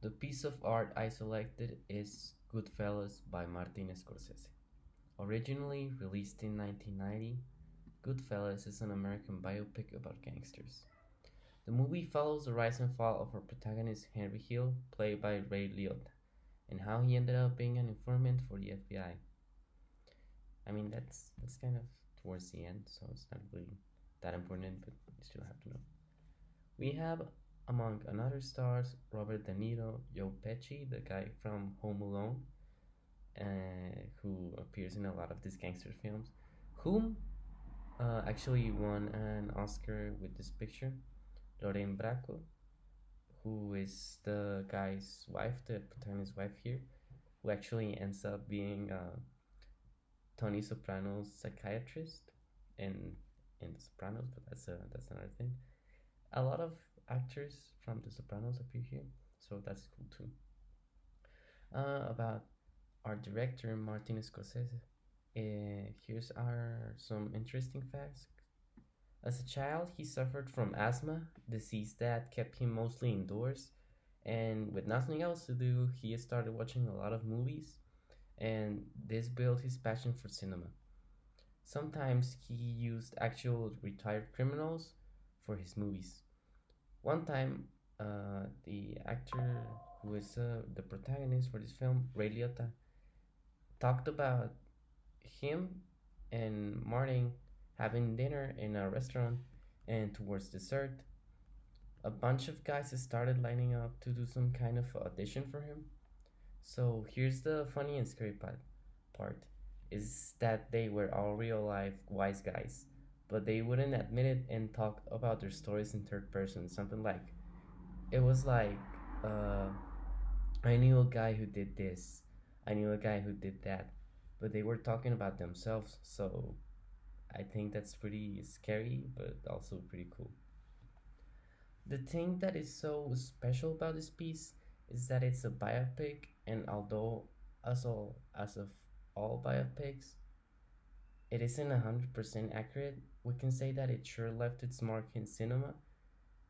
The piece of art I selected is Goodfellas by Martin Scorsese. Originally released in 1990, Goodfellas is an American biopic about gangsters. The movie follows the rise and fall of our protagonist Henry Hill, played by Ray Liotta, and how he ended up being an informant for the FBI. I mean, that's kind of towards the end, so it's not really that important, but you still have to know. We have among another stars Robert De Niro, Joe Pesci, the guy from Home Alone, who appears in a lot of these gangster films, whom actually won an Oscar with this picture. Lorraine Bracco, who is the guy's wife, the protagonist's wife here, who actually ends up being Tony Soprano's psychiatrist in The Sopranos, but that's another thing. A lot of actors from The Sopranos appear here, so that's cool too. About our director Martin Scorsese. Here's our some interesting facts. As a child, he suffered from asthma, disease that kept him mostly indoors, and with nothing else to do, he started watching a lot of movies, and this built his passion for cinema. Sometimes he used actual retired criminals for his movies. One time, the actor who is the protagonist for this film, Ray Liotta, talked about him and Martin having dinner in a restaurant, and towards dessert, a bunch of guys started lining up to do some kind of audition for him. So here's the funny and scary part is that they were all real life wise guys, but they wouldn't admit it and talk about their stories in third person. Something like it was like, uh, I knew a guy who did this, I knew a guy who did that, but they were talking about themselves. So I think that's pretty scary, but also pretty cool. The thing that is so special about this piece is that it's a biopic, and although as of all biopics, it isn't 100% accurate, we can say that it sure left its mark in cinema,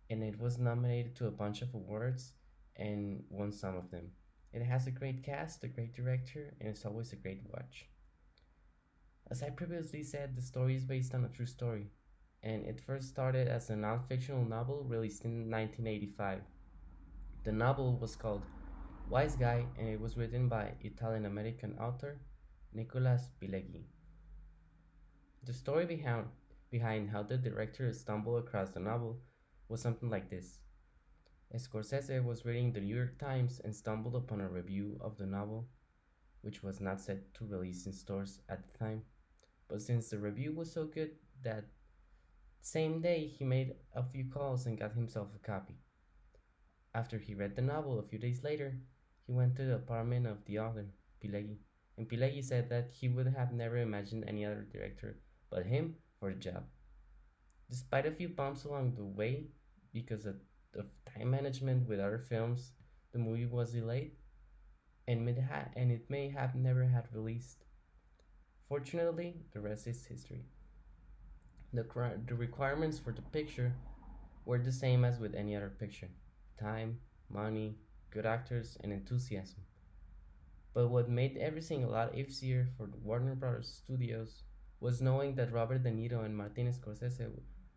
and it was nominated to a bunch of awards and won some of them. It has a great cast, a great director, and it's always a great watch. As I previously said, the story is based on a true story, and it first started as a non fictional novel released in 1985. The novel was called Wise Guy, and it was written by Italian American author Nicolas Pileggi. The story behind how the director stumbled across the novel was something like this. Scorsese was reading the New York Times and stumbled upon a review of the novel, which was not set to release in stores at the time. But since the review was so good that same day he made a few calls and got himself a copy. After he read the novel a few days later, he went to the apartment of the author, Pileggi, and Pileggi said that he would have never imagined any other director but him for the job. Despite a few bumps along the way, because of time management with other films, the movie was delayed, and it may have never had released. Fortunately, the rest is history. The requirements for the picture were the same as with any other picture: time, money, good actors, and enthusiasm. But what made everything a lot easier for the Warner Brothers Studios was knowing that Robert De Niro and Martin Scorsese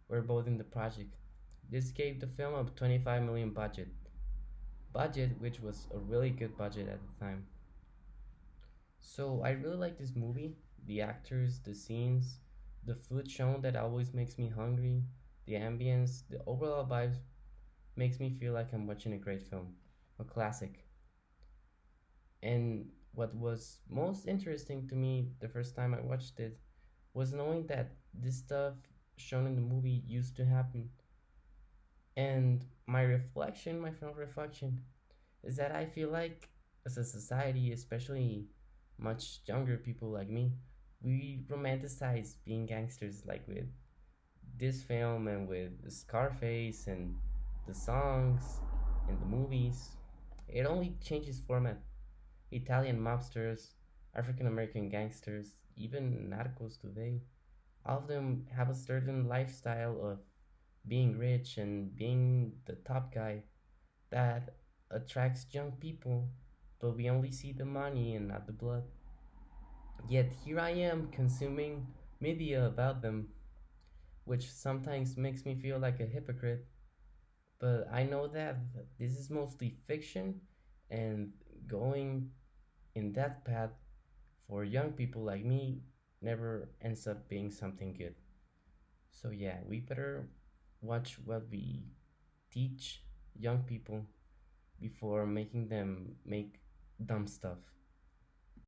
were both in the project. This gave the film a 25 million budget, which was a really good budget at the time. So I really like this movie. The actors, the scenes, the food shown that always makes me hungry, the ambience, the overall vibes makes me feel like I'm watching a great film, a classic. And what was most interesting to me the first time I watched it was knowing that this stuff shown in the movie used to happen. And my final reflection, is that I feel like as a society, especially much younger people like me, we romanticize being gangsters, like with this film and with Scarface and the songs and the movies. It only changes format. Italian mobsters, African American gangsters, even narcos today, all of them have a certain lifestyle of being rich and being the top guy that attracts young people, but we only see the money and not the blood. Yet here I am consuming media about them, which sometimes makes me feel like a hypocrite. But I know that this is mostly fiction, and going in that path for young people like me never ends up being something good. So, yeah, we better watch what we teach young people before making them make dumb stuff.